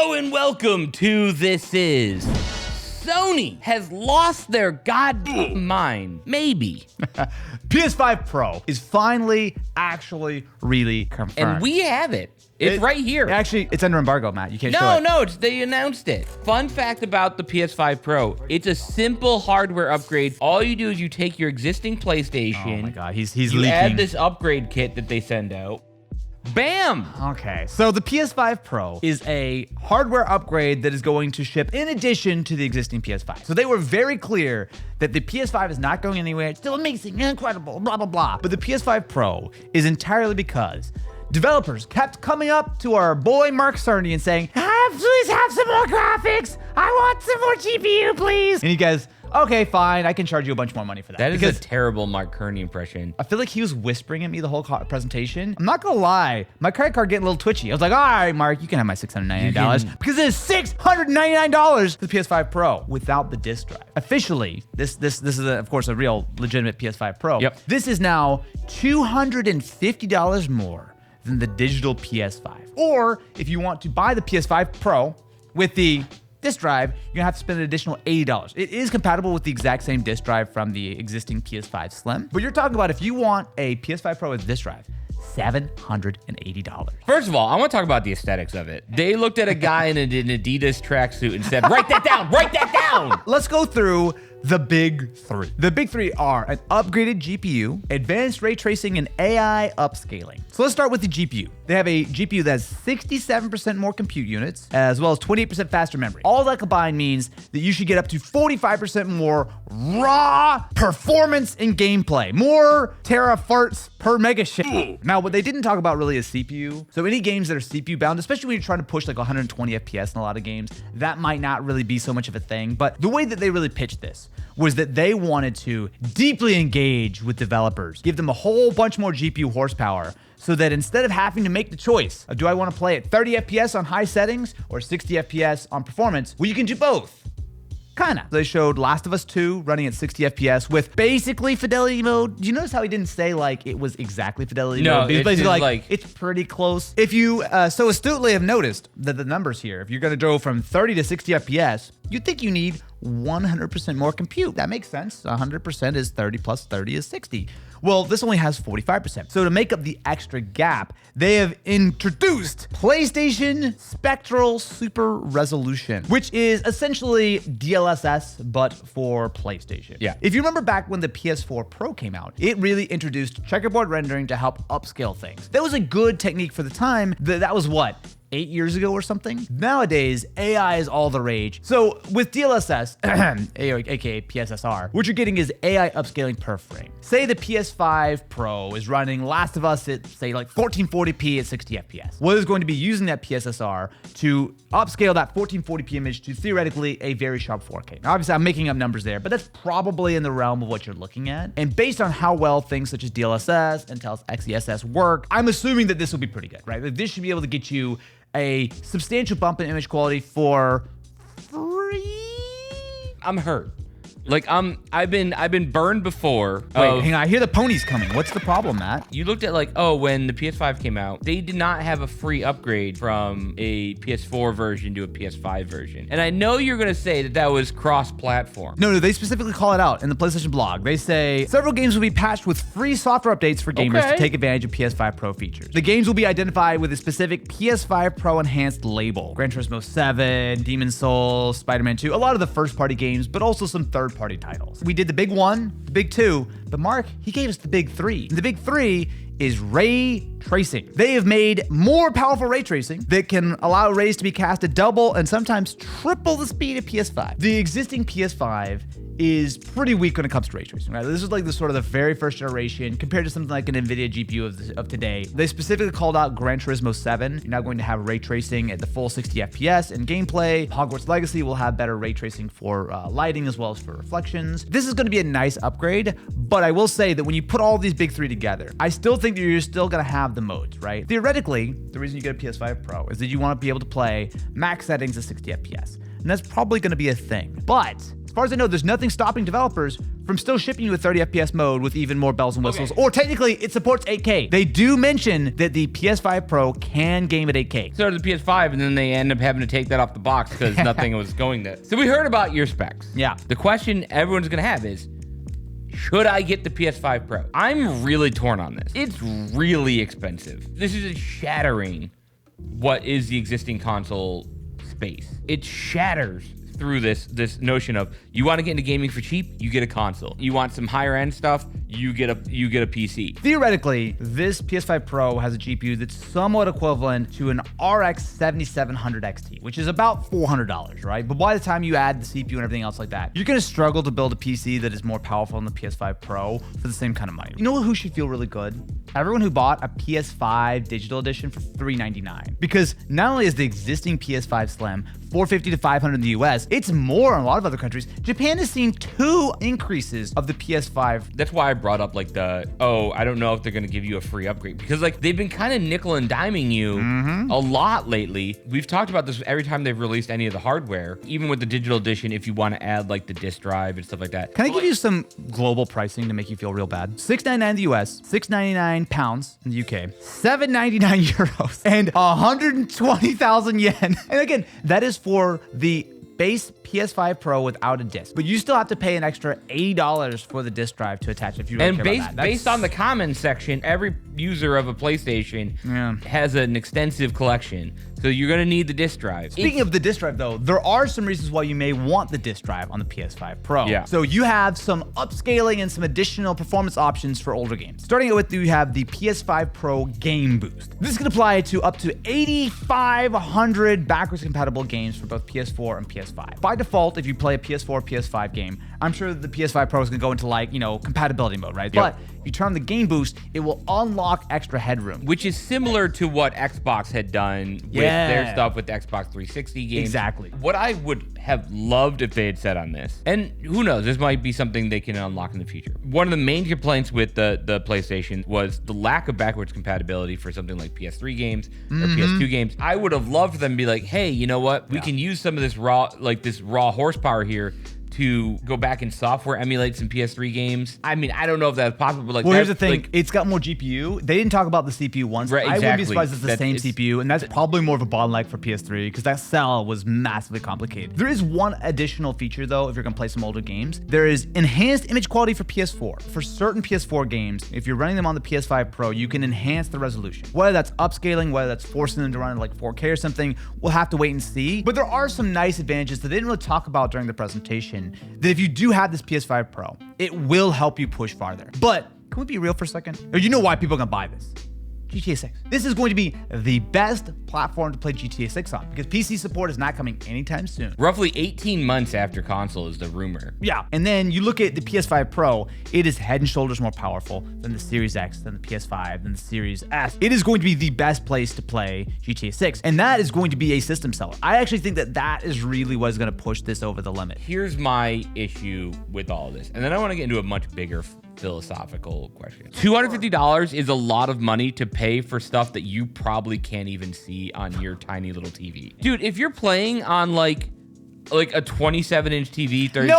Hello and welcome to This Is. Sony has lost their goddamn mind. Maybe. PS5 Pro is finally actually really confirmed. And we have it. It's right here. Actually, it's under embargo, Matt. You can't show it. No, they announced it. Fun fact about the PS5 Pro. It's a simple hardware upgrade. All you do is you take your existing PlayStation. Oh my God, he's you leaking. add this upgrade kit that they send out. Bam! Okay, so the PS5 Pro is a hardware upgrade that is going to ship in addition to the existing PS5. So they were very clear that the PS5 is not going anywhere. It's still amazing, incredible, blah, blah, blah. But the PS5 Pro is entirely because developers kept coming up to our boy Mark Cerny and saying, please have some more graphics. I want some more GPU, please. And he goes, okay, fine. I can charge you a bunch more money for that. That is a terrible Mark Cerny impression. I feel like he was whispering at me the whole presentation. I'm not gonna lie. My credit card getting a little twitchy. I was like, all right, Mark, you can have my $699 because it is $699 for the PS5 Pro without the disc drive. Officially, this is, of course, a real legitimate PS5 Pro. Yep. This is now $250 more than the digital PS5. Or if you want to buy the PS5 Pro with the disk drive, you're gonna have to spend an additional $80. It is compatible with the exact same disk drive from the existing PS5 Slim, but you're talking about if you want a PS5 Pro with disk drive, $780. First of all, I want to talk about the aesthetics of it. They looked at a guy in an Adidas tracksuit and said, write that down, write that down. Let's go through the big three. The big three are an upgraded GPU, advanced ray tracing, and AI upscaling. So let's start with the GPU. They have a GPU that has 67% more compute units, as well as 28% faster memory. All that combined means that you should get up to 45% more raw performance in gameplay. More terafarts per mega shit. Now, what they didn't talk about really is CPU. So any games that are CPU bound, especially when you're trying to push like 120 FPS in a lot of games, that might not really be so much of a thing. But the way that they really pitched this was that they wanted to deeply engage with developers, give them a whole bunch more GPU horsepower, so that instead of having to make the choice of do I want to play at 30 FPS on high settings or 60 FPS on performance, well, you can do both. Kinda. They showed Last of Us 2 running at 60 FPS with basically fidelity mode. Do you notice how he didn't say like it was exactly fidelity mode? He was basically like it's pretty close. If you so astutely have noticed that the numbers here, if you're gonna go from 30 to 60 FPS, you'd think you need 100% more compute. That makes sense. 100% is 30 plus 30 is 60. Well, this only has 45%. So to make up the extra gap, they have introduced PlayStation Spectral Super Resolution, which is essentially DLSS, but for PlayStation. Yeah. If you remember back when the PS4 Pro came out, it really introduced checkerboard rendering to help upscale things. That was a good technique for the time. That was what? 8 years ago or something? Nowadays, AI is all the rage. So with DLSS, aka PSSR, what you're getting is AI upscaling per frame. Say the PS5 Pro is running Last of Us at, say, like 1440p at 60 FPS. What is going to be using that PSSR to upscale that 1440p image to theoretically a very sharp 4K. Now, obviously, I'm making up numbers there, but that's probably in the realm of what you're looking at. And based on how well things such as DLSS, Intel's XeSS work, I'm assuming that this will be pretty good, right? Like, this should be able to get you a substantial bump in image quality for free. I'm hurt. Like I've been burned before. Wait, hang on. I hear the ponies coming. What's the problem, Matt? You looked at like, when the PS5 came out, they did not have a free upgrade from a PS4 version to a PS5 version. And I know you're gonna say that was cross-platform. No, they specifically call it out in the PlayStation blog. They say several games will be patched with free software updates for gamers to take advantage of PS5 Pro features. The games will be identified with a specific PS5 Pro enhanced label. Gran Turismo 7, Demon's Souls, Spider-Man 2, a lot of the first-party games, but also some third-party titles. We did the big one, the big two, but Mark, he gave us the big three. And the big three is ray tracing. They have made more powerful ray tracing that can allow rays to be cast at double and sometimes triple the speed of PS5. The existing PS5 is pretty weak when it comes to ray tracing, right? This is like the sort of the very first generation compared to something like an NVIDIA GPU of today. They specifically called out Gran Turismo 7. You're now going to have ray tracing at the full 60 FPS in gameplay. Hogwarts Legacy will have better ray tracing for lighting as well as for reflections. This is going to be a nice upgrade, but I will say that when you put all these big three together, I still think that you're still going to have the modes, right? Theoretically, the reason you get a PS5 Pro is that you want to be able to play max settings at 60 FPS. And that's probably going to be a thing. But As far as I know, there's nothing stopping developers from still shipping you a 30 FPS mode with even more bells and whistles, or technically it supports 8K. They do mention that the PS5 Pro can game at 8K. So does the PS5, and then they end up having to take that off the box because nothing was going there. So we heard about your specs. Yeah. The question everyone's gonna have is, should I get the PS5 Pro? I'm really torn on this. It's really expensive. This is shattering what is the existing console space. It shatters through this notion of, you want to get into gaming for cheap, you get a console. You want some higher end stuff, you get a PC. Theoretically, this PS5 Pro has a GPU that's somewhat equivalent to an RX 7700 XT, which is about $400, right? But by the time you add the CPU and everything else like that, you're gonna struggle to build a PC that is more powerful than the PS5 Pro for the same kind of money. You know who should feel really good? Everyone who bought a PS5 digital edition for $399. Because not only is the existing PS5 Slim $450 to $500 in the US, it's more in a lot of other countries. Japan has seen 2 increases of the PS5. That's why I brought up like I don't know if they're gonna give you a free upgrade, because like they've been kind of nickel and diming you a lot lately. We've talked about this every time they've released any of the hardware, even with the digital edition, if you want to add like the disk drive and stuff like that. Can I give you some global pricing to make you feel real bad? $699 in the US, £699 in the UK, €799 euros, and 120,000 yen. And again, that is for the base PS5 Pro without a disc, but you still have to pay an extra $80 for the disc drive to attach if you really care about that. Based on the comments section, every user of a PlayStation has an extensive collection, so you're gonna need the disc drive. Speaking of the disc drive though, there are some reasons why you may want the disc drive on the PS5 Pro. Yeah. So you have some upscaling and some additional performance options for older games. Starting with, you have the PS5 Pro Game Boost. This can apply to up to 8,500 backwards compatible games for both PS4 and PS5. By default, if you play a PS4 or PS5 game, I'm sure that the PS5 Pro is gonna go into like, compatibility mode, right? Yep. But if you turn on the Game Boost, it will unlock extra headroom. Which is similar to what Xbox had done with their stuff with the Xbox 360 games. Exactly. What I would have loved if they had said on this, and who knows, this might be something they can unlock in the future. One of the main complaints with the PlayStation was the lack of backwards compatibility for something like PS3 games or PS2 games. I would have loved them to be like, hey, you know what? We can use some of this raw horsepower here to go back and software emulate some PS3 games. I mean, I don't know if that's possible, but like, well, here's the thing: it's got more GPU. They didn't talk about the CPU once. Right, exactly. I wouldn't be surprised it's the same CPU, and that's probably more of a bottleneck for PS3 because that cell was massively complicated. There is one additional feature though, if you're gonna play some older games. There is enhanced image quality for PS4. For certain PS4 games, if you're running them on the PS5 Pro, you can enhance the resolution. Whether that's upscaling, whether that's forcing them to run like 4K or something, we'll have to wait and see. But there are some nice advantages that they didn't really talk about during the presentation, that if you do have this PS5 Pro, it will help you push farther. But can we be real for a second? Or you know why people are gonna buy this? GTA 6. This is going to be the best platform to play GTA 6 on because PC support is not coming anytime soon. Roughly 18 months after console is the rumor. Yeah, and then you look at the PS5 Pro, it is head and shoulders more powerful than the Series X, than the PS5, than the Series S. It is going to be the best place to play GTA 6, and that is going to be a system seller. I actually think that that is really what is going to push this over the limit. Here's my issue with all of this, and then I want to get into a much bigger philosophical question. $250 is a lot of money to pay for stuff that you probably can't even see on your tiny little TV. Dude, if you're playing on like a 27-inch TV, 32,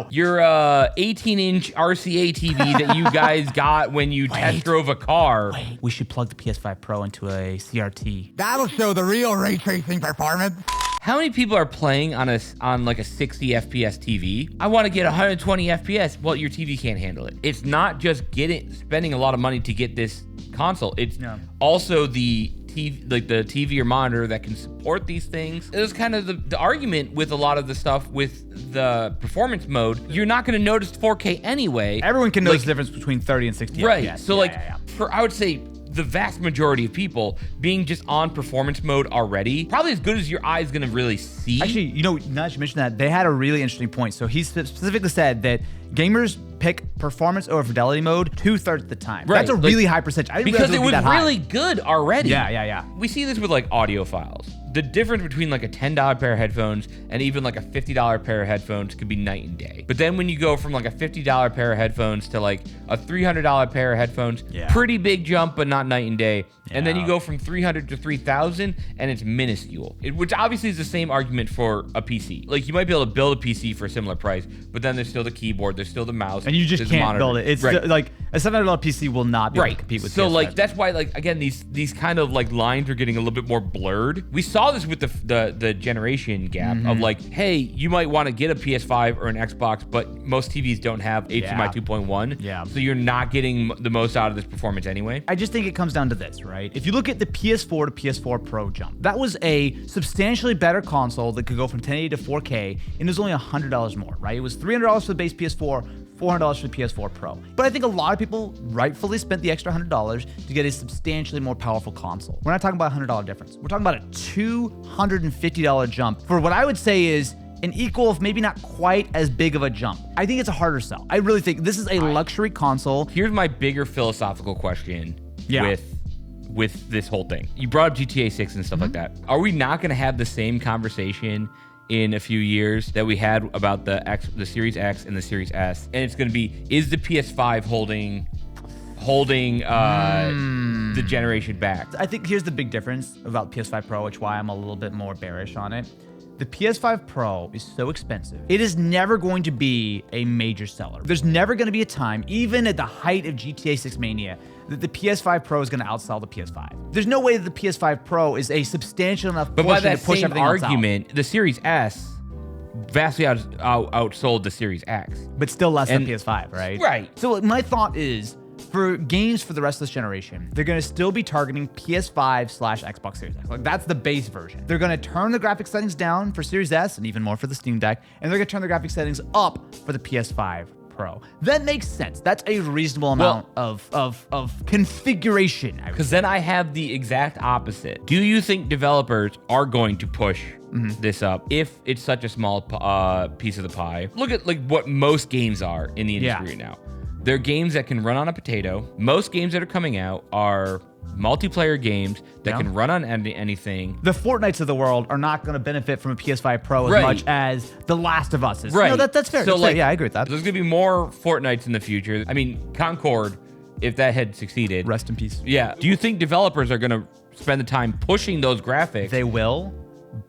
your 18-inch RCA TV that you guys got when you test drove a car. Wait, we should plug the PS5 Pro into a CRT. That'll show the real ray tracing performance. How many people are playing on like a 60 FPS TV? I want to get 120 FPS. Well, your TV can't handle it. It's not just spending a lot of money to get this console. It's also the TV, like the TV or monitor that can support these things. It was kind of the argument with a lot of the stuff with the performance mode. You're not going to notice 4K anyway. Everyone can notice the difference between 30 and 60 right. FPS. So I would say the vast majority of people being just on performance mode already, probably as good as your eye is gonna really see. Actually, now that you mentioned that, they had a really interesting point. So he specifically said that gamers pick performance over fidelity mode 2/3 of the time. Right. That's a really high percentage. I didn't because realize it was that really high. good already. Yeah. We see this with like audio files. the difference between like a $10 pair of headphones and even like a $50 pair of headphones could be night and day. But then when you go from like a $50 pair of headphones to like a $300 pair of headphones, pretty big jump, but not night and day. And then you go from 300 to 3,000 and it's minuscule, which obviously is the same argument for a PC. Like you might be able to build a PC for a similar price, but then there's still the keyboard, there's still the mouse. And you just can't build it. It's still, like a $700 PC will not be able to compete with So PS5. like, that's why like, again, these kind of like lines are getting a little bit more blurred. We saw this with the generation gap of like, hey, you might want to get a PS5 or an Xbox, but most TVs don't have HDMI 2.1. Yeah. So you're not getting the most out of this performance anyway. I just think it comes down to this, right? If you look at the PS4 to PS4 Pro jump, that was a substantially better console that could go from 1080 to 4K, and it was only $100 more, right? It was $300 for the base PS4, $400 for the PS4 Pro. But I think a lot of people rightfully spent the extra $100 to get a substantially more powerful console. We're not talking about a $100 difference. We're talking about a $250 jump for what I would say is an equal, if maybe not quite as big of a jump. I think it's a harder sell. I really think this is a luxury console. Here's my bigger philosophical question with this whole thing. You brought up GTA 6 and stuff like that. Are we not going to have the same conversation in a few years that we had about the Series X and the Series S? And it's going to be, is the PS5 holding the generation back? I think here's the big difference about PS5 Pro, which is why I'm a little bit more bearish on it. The PS5 Pro is so expensive. It is never going to be a major seller. There's never going to be a time, even at the height of GTA 6 mania, that the PS5 Pro is going to outsell the PS5. There's no way that the PS5 Pro is a substantial enough but by portion that to push same everything else argument, out. the Series S vastly outsold the Series X. But still less than PS5, right? Right. So my thought is, for games for the rest of this generation, they're going to still be targeting PS5/Xbox Series X. Like that's the base version. They're going to turn the graphics settings down for Series S and even more for the Steam Deck, and they're going to turn the graphics settings up for the PS5 Pro. That makes sense. That's a reasonable amount of configuration. Because then I have the exact opposite. Do you think developers are going to push this up if it's such a small piece of the pie? Look at like what most games are in the industry right now. They're games that can run on a potato. Most games that are coming out are multiplayer games that can run on anything. The Fortnites of the world are not going to benefit from a PS5 Pro as much as The Last of Us is. Right. No, that's fair. So That's like, fair. Yeah, I agree with that. There's going to be more Fortnites in the future. I mean, Concord, if that had succeeded. Rest in peace. Yeah. Do you think developers are going to spend the time pushing those graphics? They will.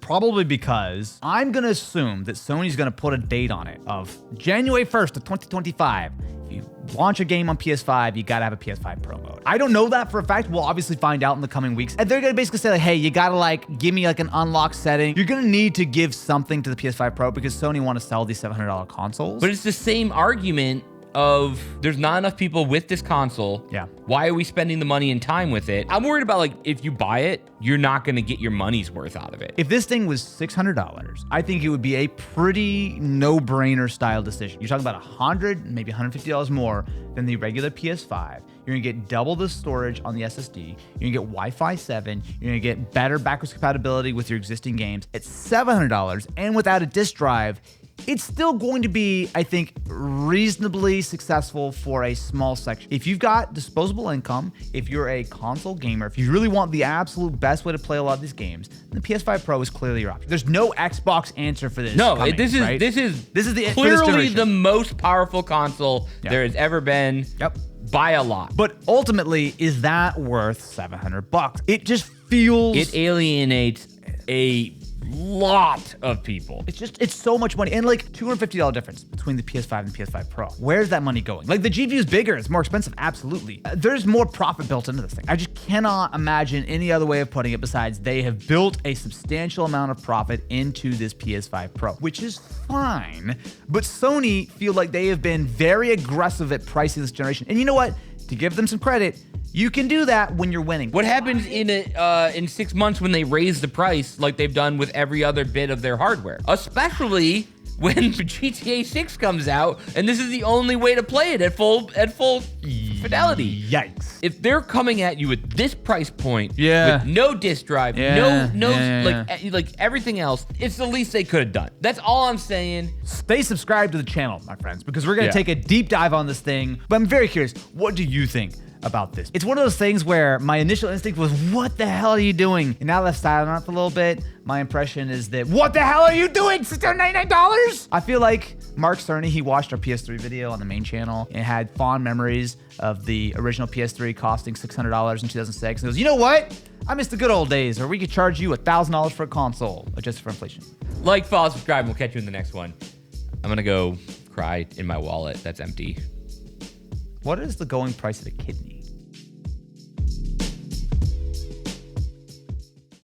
Probably because I'm going to assume that Sony's going to put a date on it of January 1st of 2025. If you launch a game on PS5, you got to have a PS5 Pro mode. I don't know that for a fact. We'll obviously find out in the coming weeks. And they're going to basically say like, hey, you got to like give me like an unlock setting. You're going to need to give something to the PS5 Pro because Sony want to sell these $700 consoles. But it's the same argument of there's not enough people with this console. Yeah. Why are we spending the money and time with it? I'm worried about like if you buy it, you're not going to get your money's worth out of it. If this thing was $600, I think it would be a pretty no-brainer style decision. You're talking about $100, maybe $150 more than the regular PS5. You're gonna get double the storage on the SSD. You're gonna get Wi-Fi 7. You're gonna get better backwards compatibility with your existing games. At $700 and without a disk drive, it's still going to be, I think, reasonably successful for a small section. If you've got disposable income, if you're a console gamer, if you really want the absolute best way to play a lot of these games, then the PS5 Pro is clearly your option. There's no Xbox answer for this. No, coming, this is right? this is the clearly the most powerful console there has ever been. Yep. By a lot. But ultimately, is that worth $700? It just feels... It alienates a lot of people. It's so much money. And like $250 difference between the PS5 and the PS5 Pro. Where's that money going? Like the GPU is bigger. It's more expensive. Absolutely. There's more profit built into this thing. I just cannot imagine any other way of putting it besides they have built a substantial amount of profit into this PS5 Pro, which is fine. But Sony feel like they have been very aggressive at pricing this generation. And you know what? To give them some credit, you can do that when you're winning. What happens in 6 months when they raise the price like they've done with every other bit of their hardware? Especially when GTA 6 comes out and this is the only way to play it at full fidelity. Yikes. If they're coming at you with this price point, Yeah. with no disk drive, Yeah. like everything else, it's the least they could have done. That's all I'm saying. Stay subscribed to the channel, my friends, because we're going to take a deep dive on this thing. But I'm very curious, what do you think about this. It's one of those things where my initial instinct was, what the hell are you doing? And now that I've silent on it a little bit, my impression is that, what the hell are you doing? $699? I feel like Mark Cerny, he watched our PS3 video on the main channel and had fond memories of the original PS3 costing $600 in 2006. And he goes, you know what? I miss the good old days where we could charge you $1,000 for a console, adjusted for inflation. Like, follow, subscribe, and we'll catch you in the next one. I'm going to go cry in my wallet that's empty. What is the going price of a kidney?